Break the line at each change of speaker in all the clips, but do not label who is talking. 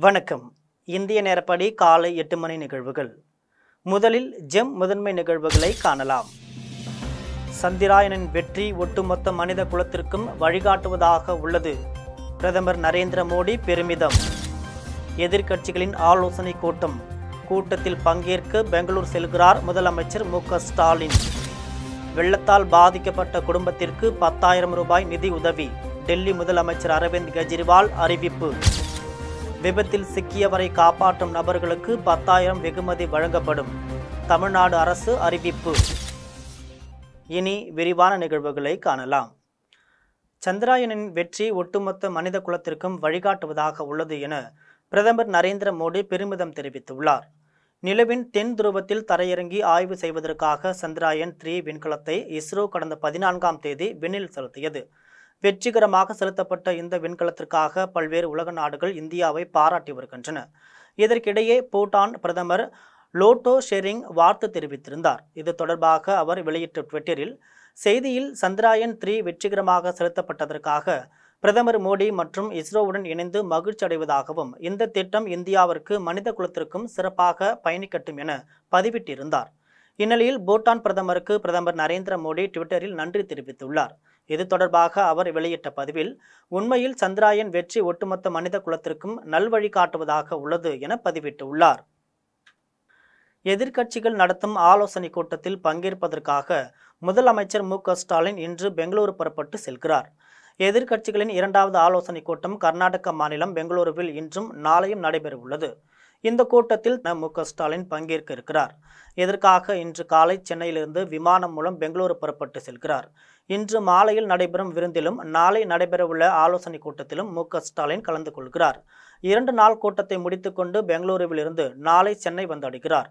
வணக்கம். இந்திய நேரப்படி காலை 8 மணி நிகழ்வுகள். முதலில் ஜெம் முதன்மை நிகழ்வுகளை காணலாம். சந்திராயனின் வெற்றி ஒட்டுமொத்த மனித குலத்திற்கும் வழிகாட்டுவதாக உள்ளது. பிரதமர் நரேந்திர மோடி பெருமிதம். எதிர்க்கட்சிகளின் ஆலோசனை கூட்டம். கூட்டத்தில் பங்கேற்க பெங்களூர் செல்கிறார் முதலமைச்சர் மு.க. ஸ்டாலின். வெள்ளத்தால் பாதிக்கப்பட்ட குடும்பத்திற்கு 10,000 ரூபாய் நிதி உதவி. டெல்லி முதலமைச்சர் அரவிந்த் கெஜ்ரிவால் அறிவிப்பு. விபத்தில் சிக்கியவரை காப்பாற்றும் நபர்களுக்கு 10,000 வெகுமதி வழங்கப்படும். தமிழ்நாடு அரசு அறிவிப்பு. இனி விரிவான நிகழ்வுகளை காணலாம். சந்திராயனின் வெற்றி ஒட்டுமொத்த மனித குலத்திற்கும் வழிகாட்டுவதாக உள்ளது என பிரதமர் நரேந்திர மோடி பெருமிதம் தெரிவித்துள்ளார். நிலவின் தென் துருவத்தில் தரையிறங்கி ஆய்வு செய்வதற்காக சந்திராயன் 3 விண்கலத்தை இஸ்ரோ கடந்த 14ஆம் தேதி விண்ணில் செலுத்தியது. வெற்றிகரமாக செலுத்தப்பட்ட இந்த விண்கலத்திற்காக பல்வேறு உலக நாடுகள் இந்தியாவை பாராட்டி வருகின்றன. இதற்கிடையே பூட்டான் பிரதமர் லோட்டோ ஷெரிங் வாழ்த்து தெரிவித்திருந்தார். இது தொடர்பாக அவர் வெளியிட்ட ட்விட்டரில் செய்தியில் சந்திராயன் 3 வெற்றிகரமாக செலுத்தப்பட்டதற்காக பிரதமர் மோடி மற்றும் இஸ்ரோவுடன் இணைந்து மகிழ்ச்சி அடைவதாகவும் இந்த திட்டம் இந்தியாவிற்கு மனித குலத்திற்கும் சிறப்பாக பயணிக்கட்டும் என பதிவிட்டிருந்தார். இந்நிலையில் பூட்டான் பிரதமருக்கு பிரதமர் நரேந்திர மோடி ட்விட்டரில் நன்றி தெரிவித்துள்ளார். இது தொடர்பாக அவர் வெளியிட்ட பதிவில் உண்மையில் சந்திராயன் வெற்றி ஒட்டுமொத்த மனித குலத்திற்கும் நல்வழி காட்டுவதாக உள்ளது என பதிவிட்டுள்ளார். எதிர்க்கட்சிகள் நடத்தும் ஆலோசனை கூட்டத்தில் பங்கேற்பதற்காக முதலமைச்சர் மு.க. ஸ்டாலின் இன்று பெங்களூரு புறப்பட்டு செல்கிறார். எதிர்க்கட்சிகளின் 2வது ஆலோசனை கூட்டம் கர்நாடக மாநிலம் பெங்களூருவில் இன்றும் நாளையும் நடைபெற உள்ளது. இந்த கூட்டத்தில் மு.க. ஸ்டாலின் பங்கேற்க இருக்கிறார். இதற்காக இன்று காலை சென்னையிலிருந்து விமானம் மூலம் பெங்களூரு புறப்பட்டு செல்கிறார். இன்று மாலையில் நடைபெறும் விருந்திலும் நாளை நடைபெறவுள்ள ஆலோசனை கூட்டத்திலும் மு.க. ஸ்டாலின் கலந்து கொள்கிறார். 2 நாள் கூட்டத்தை முடித்துக்கொண்டு பெங்களூருவில் இருந்து நாளை சென்னை வந்தடைகிறார்.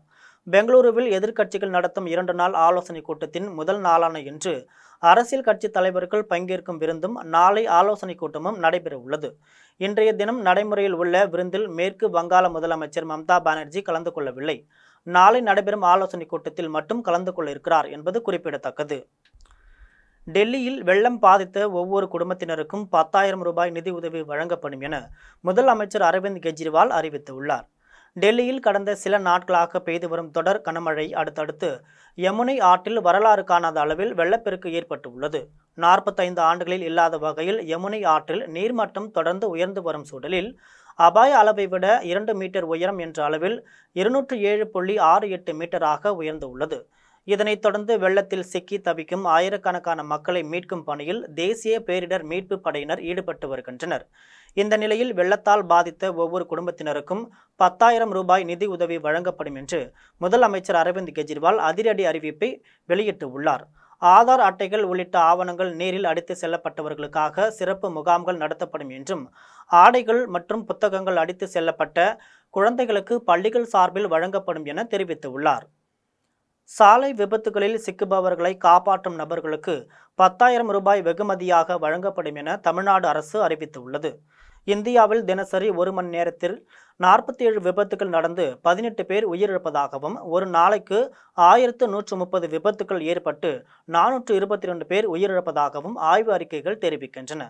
பெங்களூருவில் எதிர்க்கட்சிகள் நடத்தும் 2 நாள் ஆலோசனை கூட்டத்தின் முதல் நாளான இன்று அரசியல் கட்சி தலைவர்கள் பங்கேற்கும் விருந்தும் நாளை ஆலோசனை கூட்டமும் நடைபெற உள்ளது. இன்றைய தினம் நடைமுறையில் உள்ள விருந்தில் மேற்கு வங்காள முதலமைச்சர் மம்தா பானர்ஜி கலந்து கொள்ளவில்லை. நாளை நடைபெறும் ஆலோசனை கூட்டத்தில் மட்டும் கலந்து கொள்ள இருக்கிறார் என்பது குறிப்பிடத்தக்கது. டெல்லியில் வெள்ளம் பாதித்த ஒவ்வொரு குடும்பத்தினருக்கும் 10,000 ரூபாய் நிதி உதவி வழங்கப்படும் என முதலமைச்சர் அரவிந்த் கெஜ்ரிவால் அறிவித்துள்ளார். டெல்லியில் கடந்த சில நாட்களாக பெய்து வரும் தொடர் கனமழை அடுத்தடுத்து யமுனை ஆற்றில் வரலாறு காணாத அளவில் வெள்ளப்பெருக்கு ஏற்பட்டு உள்ளது. 45 ஆண்டுகளில் இல்லாத வகையில் யமுனை ஆற்றில் நீர்மட்டம் தொடர்ந்து உயர்ந்து வரும் சூழலில் அபாய அளவை விட 2 மீட்டர் உயரம் என்ற அளவில் 207.68 மீட்டராக உயர்ந்து உள்ளது. இதனைத் தொடர்ந்து வெள்ளத்தில் சிக்கி தவிக்கும் ஆயிரக்கணக்கான மக்களை மீட்கும் பணியில் தேசிய பேரிடர் மீட்பு படையினர் ஈடுபட்டு வருகின்றனர். இந்த நிலையில் வெள்ளத்தால் பாதித்த ஒவ்வொரு குடும்பத்தினருக்கும் 10,000 ரூபாய் நிதி உதவி வழங்கப்படும் என்று முதலமைச்சர் அரவிந்த் கெஜ்ரிவால் அதிரடி அறிவிப்பை வெளியிட்டுள்ளார். ஆதார் அட்டைகள் உள்ளிட்ட ஆவணங்கள் நீரில் அடித்து செல்லப்பட்டவர்களுக்காக சிறப்பு முகாம்கள் நடத்தப்படும் என்றும் ஆடைகள் மற்றும் புத்தகங்கள் அடித்து செல்லப்பட்ட குழந்தைகளுக்கு பள்ளிகள் சார்பில் வழங்கப்படும் என தெரிவித்துள்ளார். சாலை விபத்துகளில் சிக்குபவர்களை காப்பாற்றும் நபர்களுக்கு 10,000 ரூபாய் வெகுமதியாக வழங்கப்படும் என தமிழ்நாடு அரசு அறிவித்துள்ளது. இந்தியாவில் தினசரி 1 மணி நேரத்தில் 47 விபத்துகள் நடந்து 18 பேர் உயிரிழப்பதாகவும் ஒரு நாளைக்கு 1130 விபத்துகள் ஏற்பட்டு 422 பேர் உயிரிழப்பதாகவும் ஆய்வு அறிக்கைகள் தெரிவிக்கின்றன.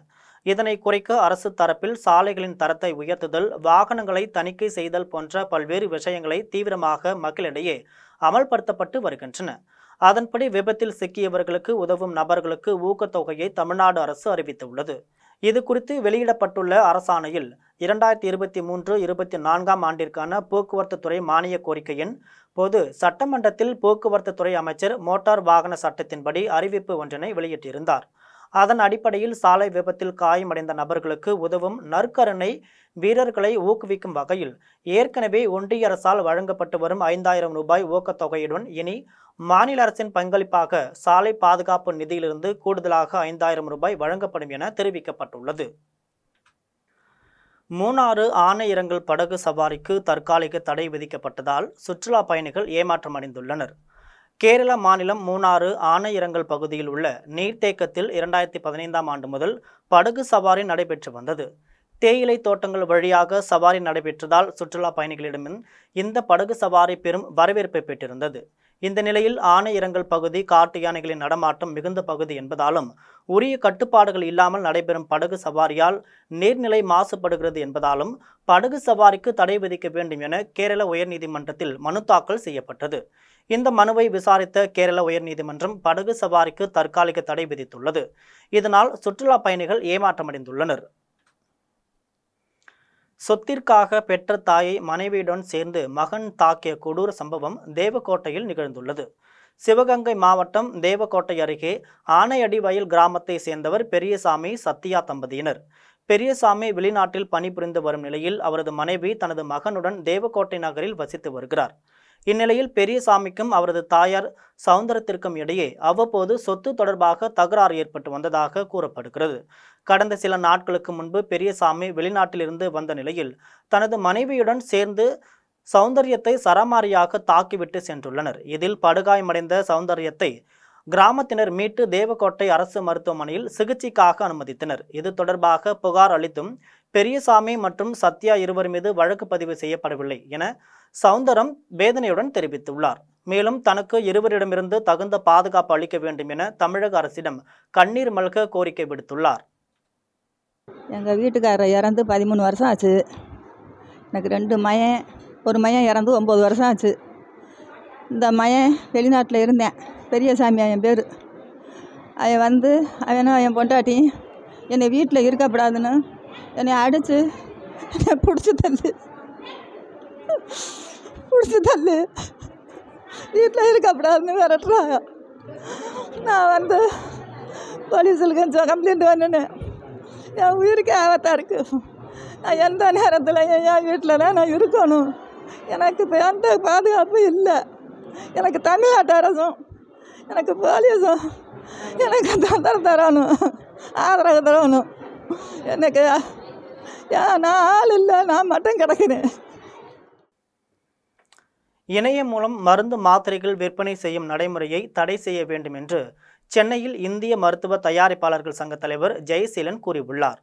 இதனை குறைக்க அரசு தரப்பில் சாலைகளின் தரத்தை உயர்த்துதல், வாகனங்களை தணிக்கை செய்தல் போன்ற பல்வேறு விஷயங்களை தீவிரமாக மக்களிடையே அமல்படுத்தப்பட்டு வருகின்றன. அதன்படி விபத்தில் சிக்கியவர்களுக்கு உதவும் நபர்களுக்கு ஊக்கத்தொகையை தமிழ்நாடு அரசு அறிவித்துள்ளது. இது குறித்து வெளியிடப்பட்டுள்ள அரசாணையில் 2023-24ஆம் ஆண்டிற்கான போக்குவரத்து துறை மானிய கோரிக்கையின் போது சட்டமன்றத்தில் போக்குவரத்து துறை அமைச்சர் மோட்டார் வாகன சட்டத்தின்படி அறிவிப்பு ஒன்றினை வெளியிட்டிருந்தார். அதன் அடிப்படையில் சாலை விபத்தில் காயமடைந்த நபர்களுக்கு உதவும் நற்கருணை வீரர்களை ஊக்குவிக்கும் வகையில் ஏற்கனவே ஒன்றிய அரசால் வழங்கப்பட்டு வரும் 5,000 ரூபாய் ஊக்கத்தொகையுடன் இனி மாநில அரசின் பங்களிப்பாக சாலை பாதுகாப்பு நிதியிலிருந்து கூடுதலாக 5,000 ரூபாய் வழங்கப்படும் என தெரிவிக்கப்பட்டுள்ளது. மூணாறு ஆனையிறங்கல் படகு சவாரிக்கு தற்காலிக தடை விதிக்கப்பட்டதால் சுற்றுலா பயணிகள் ஏமாற்றம் அடைந்துள்ளனர். கேரள மாநிலம் மூணாறு ஆனையிறங்கல் பகுதியில் உள்ள நீர்த்தேக்கத்தில் 2015ஆம் ஆண்டு முதல் படகு சவாரி நடைபெற்று வந்தது. தேயிலை தோட்டங்கள் வழியாக சவாரி நடைபெற்றதால் சுற்றுலா பயணிகளிடம் இந்த படகு சவாரி பெரும் வரவேற்பை பெற்றிருந்தது. இந்த நிலையில் ஆனையிறங்கல் பகுதி காட்டு யானைகளின் நடமாட்டம் மிகுந்த பகுதி என்பதாலும் உரிய கட்டுப்பாடுகள் இல்லாமல் நடைபெறும் படகு சவாரியால் நீர்நிலை மாசுபடுகிறது என்பதாலும் படகு சவாரிக்கு தடை விதிக்க வேண்டும் என கேரள உயர்நீதிமன்றத்தில் மனு தாக்கல் செய்யப்பட்டது. இந்த மனுவை விசாரித்த கேரள உயர்நீதிமன்றம் படகு சவாரிக்கு தற்காலிக தடை விதித்துள்ளது. இதனால் சுற்றுலா பயணிகள் ஏமாற்றமடைந்துள்ளனர். சொத்திற்காக பெற்ற தாயை மனைவியுடன் சேர்ந்து மகன் தாக்கிய கொடூர சம்பவம் தேவக்கோட்டையில் நிகழ்ந்துள்ளது. சிவகங்கை மாவட்டம் தேவக்கோட்டை அருகே ஆனையடிவயல் கிராமத்தை சேர்ந்தவர் பெரியசாமி சத்யா தம்பதியினர். பெரியசாமி வெளிநாட்டில் பணிபுரிந்து வரும் நிலையில் அவரது மனைவி தனது மகனுடன் தேவக்கோட்டை நகரில் வசித்து வருகிறார். இந்நிலையில் பெரியசாமிக்கும் அவரது தாயார் சவுந்தரத்திற்கும் இடையே அவ்வப்போது சொத்து தொடர்பாக தகராறு ஏற்பட்டு வந்ததாக கூறப்படுகிறது. கடந்த சில நாட்களுக்கு முன்பு பெரியசாமி வெளிநாட்டிலிருந்து வந்த நிலையில் தனது மனைவியுடன் சேர்ந்து சௌந்தரியத்தை சரமாரியாக தாக்கிவிட்டு சென்றுள்ளனர். இதில் படுகாயமடைந்த சௌந்தரியத்தை கிராமத்தினர் மீட்டு தேவக்கோட்டை அரசு மருத்துவமனையில் சிகிச்சைக்காக அனுமதித்தனர். இது தொடர்பாக புகார் அளித்தும் பெரியசாமி மற்றும் சத்யா இருவர் மீது வழக்கு பதிவு செய்யப்படவில்லை என சௌந்தரம் வேதனையுடன் தெரிவித்துள்ளார். மேலும் தனக்கு இருவரிடமிருந்து தகுந்த பாதுகாப்பு அளிக்க வேண்டும் என தமிழக அரசிடம் கண்ணீர் மல்க கோரிக்கை விடுத்துள்ளார்.
எங்கள் வீட்டுக்காரர் இறந்து 13 வருஷம் ஆச்சு. எனக்கு 2 மகன், ஒரு மகன் இறந்து 9 வருஷம் ஆச்சு. இந்த மகன் வெளிநாட்டில் இருந்தேன், பெரியசாமி என் பேர். அவன் வந்து அவனும் என் பொண்டாட்டி என்னை வீட்டில் இருக்கப்படாதுன்னு என்னை அடித்து என்னை பிடிச்சி தள்ளு வீட்டில் இருக்கப்படாதுன்னு விரட்டுறாங்க. நான் வந்து போலீஸில் கொஞ்சம் கம்ப்ளைண்ட் பண்ணினேன். என் உயிருக்கு ஆபத்தாக இருக்குது. நான் எந்த நேரத்தில் என் வீட்டில் தான் நான் இருக்கணும். எனக்கு இப்போ எந்த பாதுகாப்பும் இல்லை. எனக்கு தமிழ்நாட்டு அரசும் எனக்கு போலீஸும் எனக்கு தொந்தரவு தரணும், ஆதரவு தரணும். எனக்கு நான் ஆள் இல்லை, நான் மட்டும் கிடக்கிறேன்.
இணையம் மூலம் மருந்து மாத்திரைகள் விற்பனை செய்யும் நடைமுறையை தடை செய்ய வேண்டும் என்று சென்னையில் இந்திய மருத்துவ தயாரிப்பாளர்கள் சங்க தலைவர் ஜெயசீலன் கூறியுள்ளார்.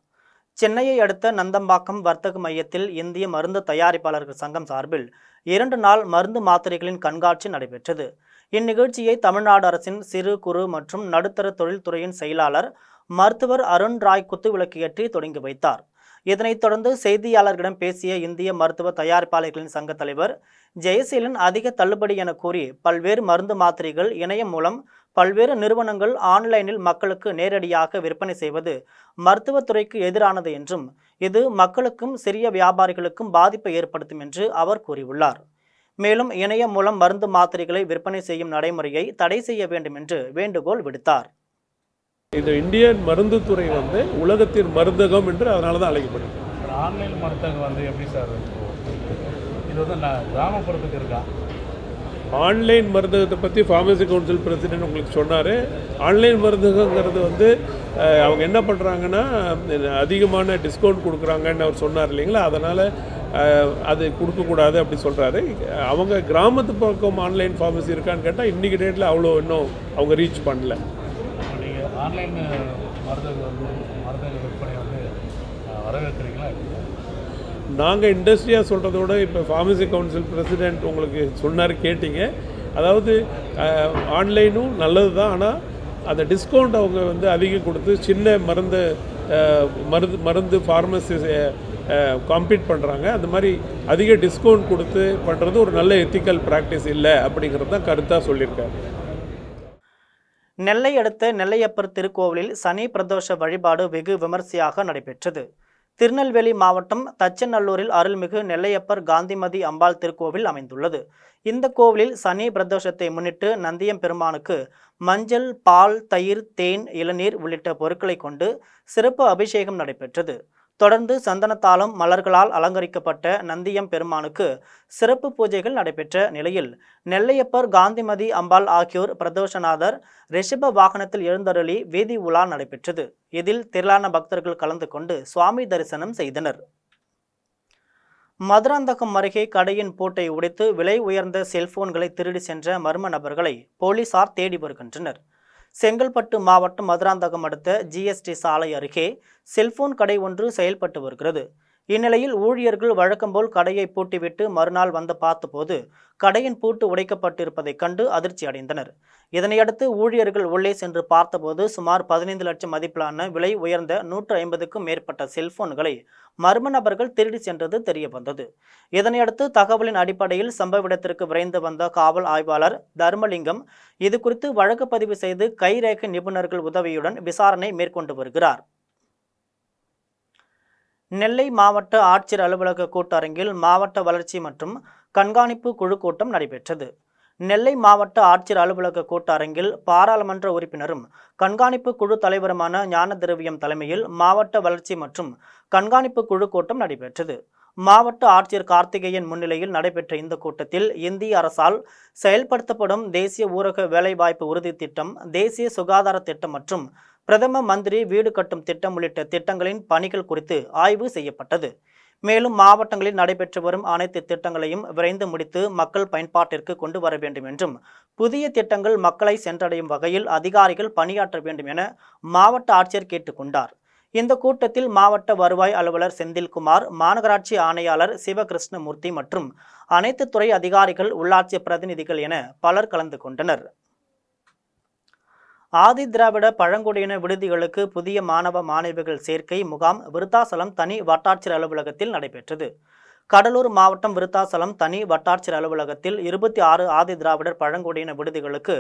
சென்னையை அடுத்த நந்தம்பாக்கம் வர்த்தக மையத்தில் இந்திய மருந்து தயாரிப்பாளர்கள் சங்கம் சார்பில் 2 நாள் மருந்து மாத்திரைகளின் கண்காட்சி நடைபெற்றது. இந்நிகழ்ச்சியை தமிழ்நாடு அரசின் சிறு குறு மற்றும் நடுத்தர தொழில்துறையின் செயலாளர் மருத்துவர் அருண் ராய் குத்துவிளக்கு ஏற்றி தொடங்கி வைத்தார். இதனைத் தொடர்ந்து செய்தியாளர்களிடம் பேசிய இந்திய மருத்துவ தயாரிப்பாளர்களின் சங்க தலைவர் ஜெயசீலன் அதிக தள்ளுபடி என கூறி பல்வேறு மருந்து மாத்திரைகள் இணையம் மூலம் பல்வேறு நிறுவனங்கள் ஆன்லைனில் மக்களுக்கு நேரடியாக விற்பனை செய்வது மருத்துவத்துறைக்கு எதிரானது என்றும் இது மக்களுக்கும் சிறிய வியாபாரிகளுக்கும் பாதிப்பை ஏற்படுத்தும் என்று அவர் கூறியுள்ளார். மேலும் இணையம் மூலம் மருந்து மாத்திரைகளை விற்பனை செய்யும் நடைமுறையை தடை செய்ய வேண்டும் என்று வேண்டுகோள் விடுத்தார்.
இந்த இந்தியன் மருந்துத்துறை வந்து உலகத்தின் மருந்தகம் என்று அதனால தான் அழைக்கப்படுது.
ஆன்லைன் மருந்தகம் எப்படி சார் இது வந்து கிராமப்புறத்துக்கு இருக்கா?
ஆன்லைன் மருந்தகத்தை பற்றி ஃபார்மசி கவுன்சில் பிரசிடென்ட் உங்களுக்கு சொன்னார். ஆன்லைன் மருந்தகங்கிறது வந்து அவங்க என்ன பண்ணுறாங்கன்னா அதிகமான டிஸ்கவுண்ட் கொடுக்குறாங்கன்னு அவர் சொன்னார் இல்லைங்களா, அதனால் அது கொடுக்கக்கூடாது அப்படி சொல்கிறாரு. அவங்க கிராமத்து பக்கம் ஆன்லைன் ஃபார்மசி இருக்கான்னு கேட்டால் இன்றைக்கி டேட்டில் அவ்வளோ இன்னும் அவங்க ரீச் பண்ணல.
நீங்கள் ஆன்லைன் மருந்தக விற்பனை வரவேற்கிறீங்களா?
நாங்கள் இண்டஸ்ட்ரியாக சொல்கிறத விட இப்போ ஃபார்மசி கவுன்சில் பிரசிடென்ட் உங்களுக்கு சொன்னார், கேட்டிங்க. அதாவது ஆன்லைனும் நல்லது தான், ஆனால் அந்த டிஸ்கவுண்ட் அவங்க வந்து அதிகம் கொடுத்து சின்ன மருந்து ஃபார்மசி காம்பீட் பண்ணுறாங்க. அந்த மாதிரி அதிக டிஸ்கவுண்ட் கொடுத்து பண்ணுறது ஒரு நல்ல எத்திக்கல் ப்ராக்டிஸ் இல்லை அப்படிங்கிறது தான் கருத்தாக சொல்லியிருக்காரு.
நெல்லை அடுத்த நெல்லையப்பர் திருக்கோவிலில் சனி பிரதோஷ வழிபாடு வெகு விமர்சையாக நடைபெற்றது. திருநெல்வேலி மாவட்டம் தச்சநல்லூரில் அருள்மிகு நெல்லையப்பர் காந்திமதி அம்பாள் திருக்கோவில் அமைந்துள்ளது. இந்த கோவிலில் சனி பிரதோஷத்தை முன்னிட்டு நந்தியம் பெருமானுக்கு மஞ்சள், பால், தயிர், தேன், இளநீர் உள்ளிட்ட பொருட்களை கொண்டு சிறப்பு அபிஷேகம் நடைபெற்றது. தொடர்ந்து சந்தனத்தாலும் மலர்களால் அலங்கரிக்கப்பட்ட நந்தியம் பெருமானுக்கு சிறப்பு பூஜைகள் நடைபெற்ற நிலையில் நெல்லையப்பர் காந்திமதி அம்பாள் ஆகியோர் பிரதோஷநாதர் ரிஷப வாகனத்தில் எழுந்தருளி வீதி உலா நடைபெற்றது. இதில் திரளான பக்தர்கள் கலந்து கொண்டு சுவாமி தரிசனம் செய்தனர். மதுராந்தகம் அருகே கடையின் பூட்டை உடைத்து விலை உயர்ந்த செல்போன்களை திருடி சென்ற மர்ம நபர்களை போலீசார் தேடி வருகின்றனர். செங்கல்பட்டு மாவட்டம் மதுராந்தகம் அடுத்த ஜிஎஸ்டி சாலை அருகே செல்போன் கடை ஒன்று செயல்பட்டு வருகிறது. இந்நிலையில் ஊழியர்கள் வழக்கம்போல் கடையை பூட்டிவிட்டு மறுநாள் வந்து பார்த்தபோது கடையின் பூட்டு உடைக்கப்பட்டிருப்பதைக் கண்டு அதிர்ச்சி அடைந்தனர். இதனையடுத்து ஊழியர்கள் உள்ளே சென்று பார்த்தபோது சுமார் 15 லட்சம் மதிப்பிலான விலை உயர்ந்த 150க்கும் மேற்பட்ட செல்போன்களை மர்ம நபர்கள் திருடி சென்றது தெரியவந்தது. இதனையடுத்து தகவலின் அடிப்படையில் சம்பவ இடத்திற்கு விரைந்து வந்த காவல் ஆய்வாளர் தர்மலிங்கம் இதுகுறித்து வழக்கு பதிவு செய்து கைரேகை நிபுணர்கள் உதவியுடன் விசாரணை மேற்கொண்டு வருகிறார். நெல்லை மாவட்ட ஆட்சியர் அலுவலக கூட்டரங்கில் மாவட்ட வளர்ச்சி மற்றும் கண்காணிப்பு குழு கூட்டம் நடைபெற்றது. நெல்லை மாவட்ட ஆட்சியர் அலுவலக கூட்டரங்கில் பாராளுமன்ற உறுப்பினரும் கண்காணிப்பு குழு தலைவருமான ஞான திரவியம் தலைமையில் மாவட்ட வளர்ச்சி மற்றும் கண்காணிப்பு குழு கூட்டம் நடைபெற்றது. மாவட்ட ஆட்சியர் கார்த்திகேயன் முன்னிலையில் நடைபெற்ற இந்த கூட்டத்தில் இந்திய அரசால் செயல்படுத்தப்படும் தேசிய ஊரக வேலைவாய்ப்பு உறுதி திட்டம், தேசிய சுகாதார திட்டம் மற்றும் பிரதம மந்திரி வீடு கட்டும் திட்டம் உள்ளிட்ட திட்டங்களின் பணிகள் குறித்து ஆய்வு செய்யப்பட்டது. மேலும் மாவட்டங்களில் நடைபெற்று வரும் அனைத்து திட்டங்களையும் விரைந்து முடித்து மக்கள் பயன்பாட்டிற்கு கொண்டு வர வேண்டும் என்றும், புதிய திட்டங்கள் மக்களை சென்றடையும் வகையில் அதிகாரிகள் பணியாற்ற வேண்டும் என மாவட்ட ஆட்சியர் கேட்டுக்கொண்டார். இந்த கூட்டத்தில் மாவட்ட வருவாய் அலுவலர் செந்தில்குமார், மாநகராட்சி ஆணையாளர் சிவகிருஷ்ணமூர்த்தி மற்றும் அனைத்து துறை அதிகாரிகள், உள்ளாட்சி பிரதிநிதிகள் என பலர் கலந்து கொண்டனர். ஆதி திராவிட பழங்குடியின விடுதிகளுக்கு புதிய மாணவ மாணவிகள் சேர்க்கை முகாம் விருத்தாசலம் தனி வட்டாட்சியர் அலுவலகத்தில் நடைபெற்றது. கடலூர் மாவட்டம் விருத்தாசலம் தனி வட்டாட்சியர் அலுவலகத்தில் 26 ஆதி திராவிடர் பழங்குடியின விடுதிகளுக்கு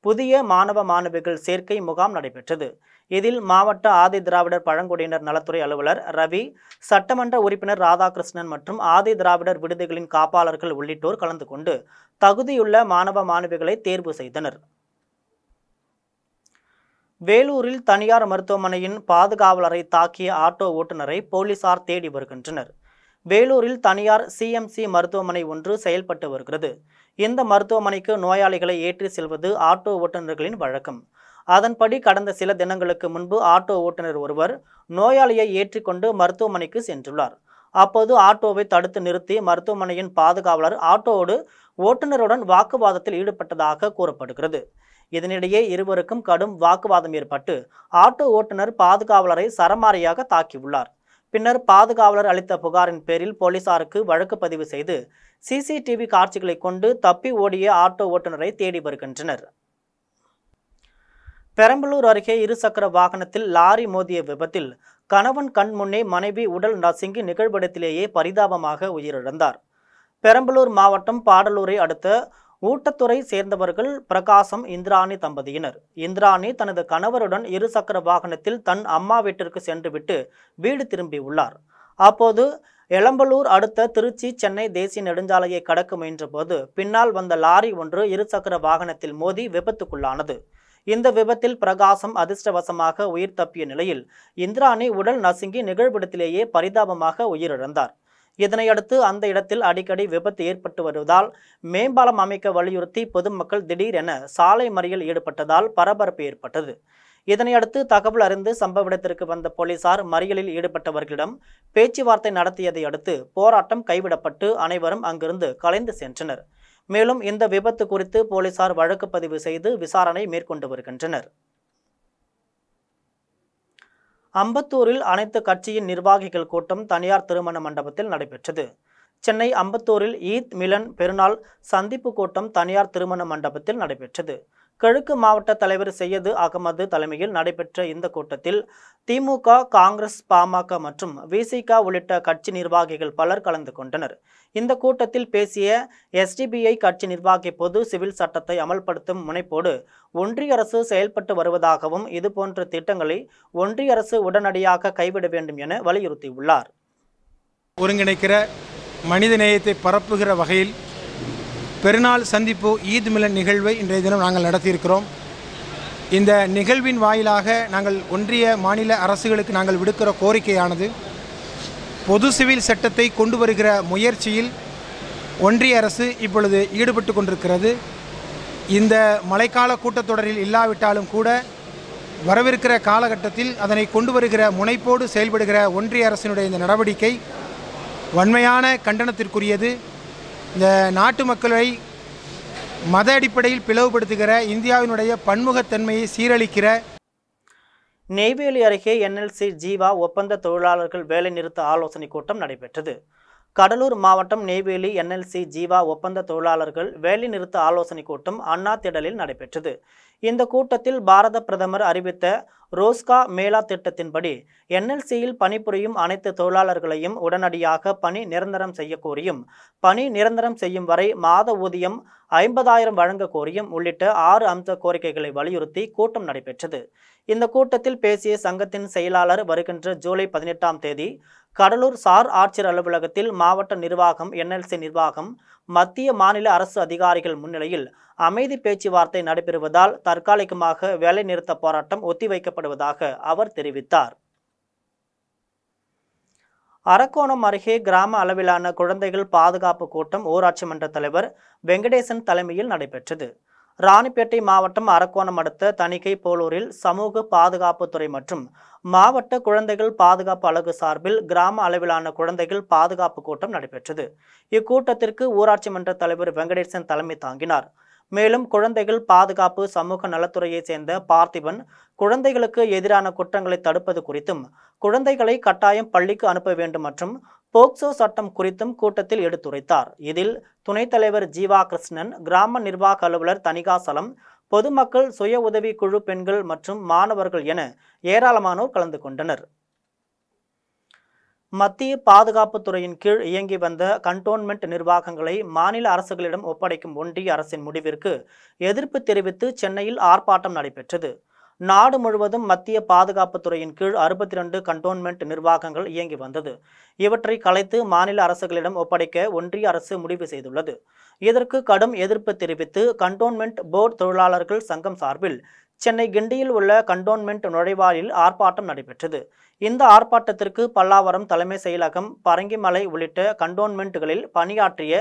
புதிய மாணவ மாணவிகள் சேர்க்கை முகாம் நடைபெற்றது. இதில் மாவட்ட ஆதி திராவிடர் பழங்குடியினர் நலத்துறை அலுவலர் ரவி, சட்டமன்ற உறுப்பினர் ராதாகிருஷ்ணன் மற்றும் ஆதி திராவிடர் விடுதிகளின் காப்பாளர்கள் உள்ளிட்டோர் கலந்து கொண்டு தகுதியுள்ள மாணவ மாணவிகளை தேர்வு செய்தனர். வேலூரில் தனியார் மருத்துவமனையின் பாதுகாவலரை தாக்கிய ஆட்டோ ஓட்டுநரை போலீசார் தேடி வருகின்றனர். வேலூரில் தனியார் சிஎம்சி மருத்துவமனை ஒன்று செயல்பட்டு வருகிறது. இந்த மருத்துவமனைக்கு நோயாளிகளை ஏற்றி செல்வது ஆட்டோ ஓட்டுநர்களின் வழக்கம். அதன்படி கடந்த சில தினங்களுக்கு முன்பு ஆட்டோ ஓட்டுநர் ஒருவர் நோயாளியை ஏற்றிக்கொண்டு மருத்துவமனைக்கு சென்றுள்ளார். அப்போது ஆட்டோவை தடுத்து நிறுத்தி மருத்துவமனையின் பாதுகாவலர் ஆட்டோவோடு ஓட்டுநருடன் வாக்குவாதத்தில் ஈடுபட்டதாக கூறப்படுகிறது. இதனிடையே இருவருக்கும் கடும் வாக்குவாதம் ஏற்பட்டு ஆட்டோ ஓட்டுநர் பாதுகாவலரை சரமாரியாக தாக்கியுள்ளார். பின்னர் பாதுகாவலர் அளித்த புகாரின் பேரில் போலீசாருக்கு வழக்கு பதிவு செய்து சிசிடிவி காட்சிகளை கொண்டு தப்பி ஓடிய ஆட்டோ ஓட்டுநரை தேடி வருகின்றனர். பெரம்பலூர் அருகே இருசக்கர வாகனத்தில் லாரி மோதிய விபத்தில் கணவன் கண் முன்னே மனைவி உடல் நசுங்கி நிகழ்விடத்திலேயே பரிதாபமாக உயிரிழந்தார். பெரம்பலூர் மாவட்டம் பாடலூரை அடுத்த ஊட்டத்துறை சேர்ந்தவர்கள் பிரகாசம், இந்திராணி தம்பதியினர். இந்திராணி தனது கணவருடன் இருசக்கர வாகனத்தில் தன் அம்மா வீட்டிற்கு சென்றுவிட்டு வீடு திரும்பியுள்ளார். அப்போது எளம்பலூர் அடுத்த திருச்சி சென்னை தேசிய நெடுஞ்சாலையை கடக்க முயன்றபோது பின்னால் வந்த லாரி ஒன்று இருசக்கர வாகனத்தில் மோதி விபத்துக்குள்ளானது. இந்த விபத்தில் பிரகாசம் அதிர்ஷ்டவசமாக உயிர் தப்பிய நிலையில் இந்திராணி உடல் நசுங்கி நிகழ்விடத்திலேயே பரிதாபமாக உயிரிழந்தார். இதனையடுத்து அந்த இடத்தில் அடிக்கடி விபத்து ஏற்பட்டு வருவதால் மேம்பாலம் அமைக்க வலியுறுத்தி பொதுமக்கள் திடீரென சாலை மறியல் ஈடுபட்டதால் பரபரப்பு ஏற்பட்டது. இதனையடுத்து தகவல் அறிந்து சம்பவ இடத்திற்கு வந்த போலீசார் மறியலில் ஈடுபட்டவர்களிடம் பேச்சுவார்த்தை நடத்தியதை அடுத்து போராட்டம் கைவிடப்பட்டு அனைவரும் அங்கிருந்து கலைந்து சென்றனர். மேலும் இந்த விபத்து குறித்து போலீசார் வழக்கு பதிவு செய்து விசாரணை மேற்கொண்டு வருகின்றனர். அம்பத்தூரில் அனைத்து கட்சியின் நிர்வாகிகள் கூட்டம் தனியார் திருமண மண்டபத்தில் நடைபெற்றது. சென்னை அம்பத்தூரில் ஈத் மிலன் பெருநாள் சந்திப்பு கூட்டம் தனியார் திருமண மண்டபத்தில் நடைபெற்றது. கிழக்கு மாவட்ட தலைவர் சையது அகமது தலைமையில் நடைபெற்ற இந்த கூட்டத்தில் திமுக, காங்கிரஸ், பாமக மற்றும் விசிக உள்ளிட்ட கட்சி நிர்வாகிகள் பலர் கலந்து கொண்டனர். இந்த கூட்டத்தில் பேசிய எஸ்டிபிஐ கட்சி நிர்வாகி பொது சிவில் சட்டத்தை அமல்படுத்தும் முனைப்போடு ஒன்றிய அரசு செயல்பட்டு வருவதாகவும் இதுபோன்ற திட்டங்களை ஒன்றிய அரசு உடனடியாக கைவிட வேண்டும் என வலியுறுத்தியுள்ளார்.
ஒருங்கிணைக்கிற மனித நேயத்தை பரப்புகிற வகையில் பெருநாள் சந்திப்பு ஈத் மிலன் நிகழ்வை இன்றைய தினம் நாங்கள் நடத்தியிருக்கிறோம். இந்த நிகழ்வின் வாயிலாக நாங்கள் ஒன்றிய மாநில அரசுகளுக்கு நாங்கள் விடுக்கிற கோரிக்கையானது, பொது சிவில் சட்டத்தை கொண்டு வருகிற முயற்சியில் ஒன்றிய அரசு இப்பொழுது ஈடுபட்டு கொண்டிருக்கிறது. இந்த மழைக்கால கூட்டத்தொடரில் இல்லாவிட்டாலும் கூட வரவிருக்கிற காலகட்டத்தில் அதனை கொண்டு வருகிற முனைப்போடு செயல்படுகிற ஒன்றிய அரசினுடைய இந்த நடவடிக்கை வன்மையான கண்டனத்திற்குரியது. இந்த நாட்டு மக்களை மத அடிப்படையில் பிளவுபடுத்துகிற, இந்தியாவினுடைய பன்முகத்தன்மையை சீரழிக்கிற
நெய்வேலி அருகே என்எல்சி ஜீவா ஒப்பந்த தொழிலாளர்கள் வேலைநிறுத்த ஆலோசனைக் கூட்டம் நடைபெற்றது. கடலூர் மாவட்டம் நெய்வேலி என்எல்சி ஜீவா ஒப்பந்த தொழிலாளர்கள் வேலைநிறுத்த ஆலோசனைக் கூட்டம் அண்ணா திடலில் நடைபெற்றது. இந்த கூட்டத்தில் பாரத பிரதமர் அறிவித்த ரோஸ்கா மேளா திட்டத்தின்படி என்எல்சியில் பணிபுரியும் அனைத்து தொழிலாளர்களையும் உடனடியாக பணி நிரந்தரம் செய்ய கோரியும், பணி நிரந்தரம் செய்யும் வரை மாத ஊதியம் 50,000 வழங்க கோரியும் உள்ளிட்ட 6 அம்ச கோரிக்கைகளை வலியுறுத்தி கூட்டம் நடைபெற்றது. இந்த கூட்டத்தில் பேசிய சங்கத்தின் செயலாளர் வருகின்ற ஜூலை 18ஆம் தேதி கடலூர் சார் ஆட்சியர் அலுவலகத்தில் மாவட்ட நிர்வாகம், என்எல்சி நிர்வாகம், மத்திய மாநில அரசு அதிகாரிகள் முன்னிலையில் அமைதி பேச்சுவார்த்தை நடைபெறுவதால் தற்காலிகமாக வேலைநிறுத்த போராட்டம் ஒத்திவைக்கப்படுவதாக அவர் தெரிவித்தார். அரக்கோணம் அருகே கிராம அளவிலான குழந்தைகள் பாதுகாப்பு கூட்டம் ஊராட்சி மன்ற தலைவர் வெங்கடேசன் தலைமையில் நடைபெற்றது. ராணிப்பேட்டை மாவட்டம் அரக்கோணம் அடுத்த தணிகை போலூரில் சமூக பாதுகாப்புத்துறை மற்றும் மாவட்ட குழந்தைகள் பாதுகாப்பு அலகு சார்பில் கிராம அளவிலான குழந்தைகள் பாதுகாப்பு கூட்டம் நடைபெற்றது. இக்கூட்டத்திற்கு ஊராட்சி மன்ற தலைவர் வெங்கடேசன் தலைமை தாங்கினார். மேலும் குழந்தைகள் பாதுகாப்பு சமூக நலத்துறையை சேர்ந்த பார்த்திபன் குழந்தைகளுக்கு எதிரான குற்றங்களை தடுப்பது குறித்தும், குழந்தைகளை கட்டாயம் பள்ளிக்கு அனுப்ப வேண்டும் மற்றும் போக்சோ சட்டம் குறித்தும் கூட்டத்தில் எடுத்துரைத்தார். இதில் துணைத் தலைவர் ஜீவா கிருஷ்ணன், கிராம நிர்வாக அலுவலர் தணிகாசலம், பொதுமக்கள், சுய உதவி குழு பெண்கள் மற்றும் மாணவர்கள் என ஏராளமானோர் கலந்து கொண்டனர். மத்திய பாதுகாப்பு துறையின் கீழ் இயங்கி வந்த கண்டோன்மெண்ட் நிர்வாகங்களை மாநில அரசுகளிடம் ஒப்படைக்கும் ஒன்றிய அரசின் முடிவிற்கு எதிர்ப்பு தெரிவித்து சென்னையில் ஆர்ப்பாட்டம் நடைபெற்றது. நாடு முழுவதும் மத்திய பாதுகாப்பு துறையின் கீழ் 62 கண்டோன்மெண்ட் நிர்வாகங்கள் இயங்கி வந்தது. இவற்றை கலைத்து மாநில அரசுகளிடம் ஒப்படைக்க ஒன்றிய அரசு முடிவு செய்துள்ளது. இதற்கு கடும் எதிர்ப்பு தெரிவித்து கண்டோன்மெண்ட் போர்டு தொழிலாளர்கள் சங்கம் சார்பில் சென்னை கிண்டியில் உள்ள கண்டோன்மெண்ட் நுழைவாயிலில் ஆர்ப்பாட்டம் நடைபெற்றது. இந்த ஆர்ப்பாட்டத்திற்கு பல்லாவரம் தலைமை செயலகம், பரங்கிமலை உள்ளிட்ட கண்டோன்மெண்ட்டுகளில் பணியாற்றிய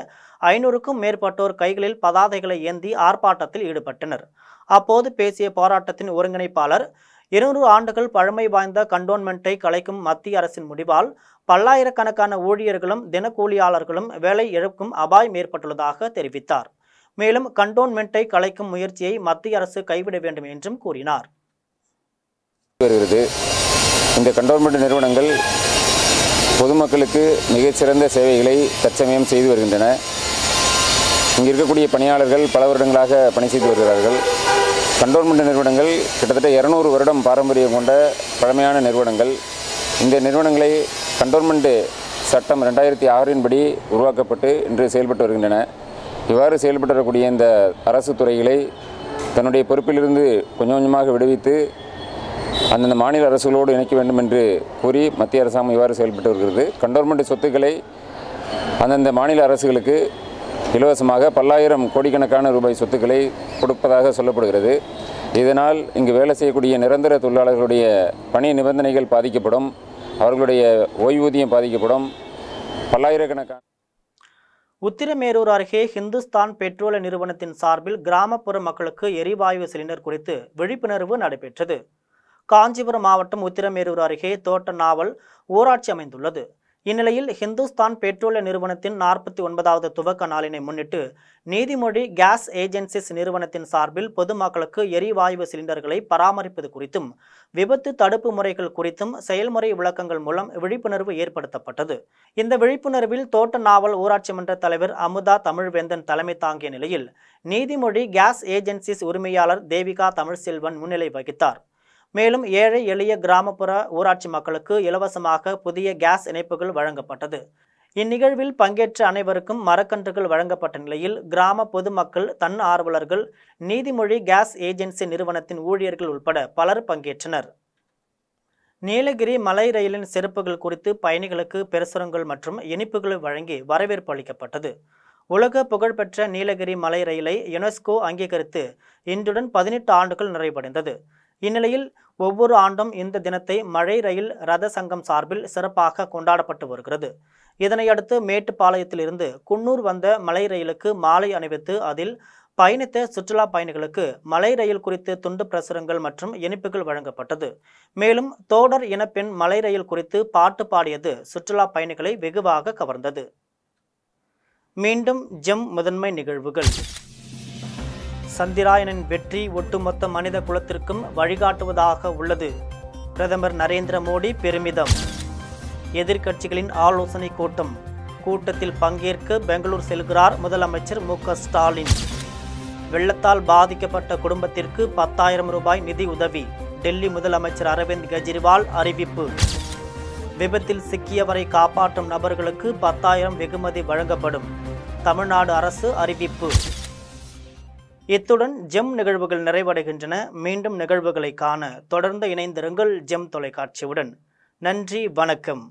500க்கும் மேற்பட்டோர் கைகளில் பதாதைகளை ஏந்தி ஆர்ப்பாட்டத்தில் ஈடுபட்டனர். அப்போது பேசிய போராட்டத்தின் ஒருங்கிணைப்பாளர், 200 ஆண்டுகள் பழமை வாய்ந்த கண்டோன்மெண்ட்டை கலைக்கும் மத்திய அரசின் முடிவால் பல்லாயிரக்கணக்கான ஊழியர்களும் தினக்கூலியாளர்களும் வேலை இழக்கும் அபாயம் ஏற்பட்டுள்ளதாக தெரிவித்தார். மேலும் கண்டோன்மெண்ட்டை கலைக்கும் முயற்சியை மத்திய அரசு கைவிட வேண்டும் என்றும் கூறினார்.
இந்த கண்டோன்மெண்ட் நிறுவனங்கள் பொதுமக்களுக்கு மிகச்சிறந்த சேவைகளை தற்சமயம் செய்து வருகின்றன. இங்கே இருக்கக்கூடிய பணியாளர்கள் பல வருடங்களாக பணி செய்து வருகிறார்கள். கண்டோன்மெண்ட் நிறுவனங்கள் கிட்டத்தட்ட 200 வருடம் பாரம்பரியம் கொண்ட பழமையான நிறுவனங்கள். இந்த நிறுவனங்களை கண்டோன்மெண்ட் சட்டம் 2006 படி உருவாக்கப்பட்டு இன்று செயல்பட்டு வருகின்றன. இவ்வாறு செயல்பட்டு வரக்கூடிய இந்த அரசு துறைகளை தன்னுடைய பொறுப்பிலிருந்து கொஞ்சம் கொஞ்சமாக விடுவித்து அந்தந்த மாநில அரசுகளோடு இணைக்க வேண்டும் என்று கூறி மத்திய அரசாங்கம் இவ்வாறு செயல்பட்டு வருகிறது. கண்டோன்மெண்ட் சொத்துக்களை அந்தந்த மாநில அரசுகளுக்கு இலவசமாக பல்லாயிரம் கோடிக்கணக்கான ரூபாய் சொத்துக்களை கொடுப்பதாக சொல்லப்படுகிறது. இதனால் இங்கு வேலை செய்யக்கூடிய நிரந்தர தொழிலாளர்களுடைய பணி நிபந்தனைகள் பாதிக்கப்படும், அவர்களுடைய ஓய்வூதியம் பாதிக்கப்படும். பல்லாயிரக்கணக்கான
உத்திரமேரூர் அருகே ஹிந்துஸ்தான் பெட்ரோலிய நிறுவனத்தின் சார்பில் கிராமப்புற மக்களுக்கு எரிவாயு சிலிண்டர் குறித்து விழிப்புணர்வு நடைபெற்றது. காஞ்சிபுரம் மாவட்டம் உத்திரமேரூர் அருகே தோட்ட நாவல் ஊராட்சி அமைந்துள்ளது. இந்நிலையில் ஹிந்துஸ்தான் பெட்ரோலிய நிறுவனத்தின் 49வது துவக்க நாளினை முன்னிட்டு நீதிமொழி கேஸ் ஏஜென்சிஸ் நிறுவனத்தின் சார்பில் பொதுமக்களுக்கு எரிவாயு சிலிண்டர்களை பராமரிப்பது குறித்தும், விபத்து தடுப்பு முறைகள் குறித்தும் செயல்முறை விளக்கங்கள் மூலம் விழிப்புணர்வு ஏற்படுத்தப்பட்டது. இந்த விழிப்புணர்வில் தோட்ட நாவல் ஊராட்சி மன்ற தலைவர் அமுதா தமிழ்வேந்தன் தலைமை தாங்கிய நிலையில் நீதிமொழி கேஸ் ஏஜென்சிஸ் உரிமையாளர் தேவிகா தமிழ்செல்வன் முன்னிலை வகித்தார். மேலும் ஏழை எளிய கிராமப்புற ஊராட்சி மக்களுக்கு இலவசமாக புதிய கேஸ் இணைப்புகள் வழங்கப்பட்டது. இந்நிகழ்வில் பங்கேற்ற அனைவருக்கும் மரக்கன்றுகள் வழங்கப்பட்ட நிலையில் கிராம பொதுமக்கள், தன் ஆர்வலர்கள், நீதிமொழி கேஸ் ஏஜென்சி நிறுவனத்தின் ஊழியர்கள் உட்பட பலர் பங்கேற்றனர். நீலகிரி மலை ரயிலின் சிறப்புகள் குறித்து பயணிகளுக்கு பிரசுரங்கள் மற்றும் இனிப்புகள் வழங்கி வரவேற்பு அளிக்கப்பட்டது. உலக புகழ்பெற்ற நீலகிரி மலை ரயிலை யுனெஸ்கோ அங்கீகரித்து இன்றுடன் 18 ஆண்டுகள் நிறைவடைந்தது. இந்நிலையில் ஒவ்வொரு ஆண்டும் இந்த தினத்தை மழை ரயில் ரத சங்கம் சார்பில் சிறப்பாக கொண்டாடப்பட்டு வருகிறது. இதனையடுத்து மேட்டுப்பாளையத்திலிருந்து குன்னூர் வந்த மலை ரயிலுக்கு மாலை அணிவித்து அதில் பயணித்த சுற்றுலா பயணிகளுக்கு மலை ரயில் குறித்து துண்டு பிரசுரங்கள் மற்றும் இனிப்புகள் வழங்கப்பட்டது. மேலும் தோடர் இனப்பெண் மலை ரயில் குறித்து பாட்டு பாடியது சுற்றுலா பயணிகளை வெகுவாக கவர்ந்தது. மீண்டும் ஜெம் முதன்மை நிகழ்வுகள். சந்திராயனின் வெற்றி ஒட்டுமொத்த மனித குலத்திற்கும் வழிகாட்டுவதாக உள்ளது. பிரதமர் நரேந்திர மோடி பெருமிதம். எதிர்க்கட்சிகளின் ஆலோசனை கூட்டம். கூட்டத்தில் பங்கேற்க பெங்களூர் செல்கிறார் முதலமைச்சர் மு.க.ஸ்டாலின். வெள்ளத்தால் பாதிக்கப்பட்ட குடும்பத்திற்கு 10,000 ரூபாய் நிதி உதவி. டெல்லி முதலமைச்சர் அரவிந்த் கெஜ்ரிவால் அறிவிப்பு. விபத்தில் சிக்கியவரை காப்பாற்றும் நபர்களுக்கு 10,000 வெகுமதி வழங்கப்படும். தமிழ்நாடு அரசு அறிவிப்பு. இத்துடன் ஜெம் நிகழ்வுகள் நிறைவடைகின்றன. மீண்டும் நிகழ்வுகளை காண தொடர்ந்து இணைந்திருங்கள் ஜெம் தொலைக்காட்சியுடன். நன்றி, வணக்கம்.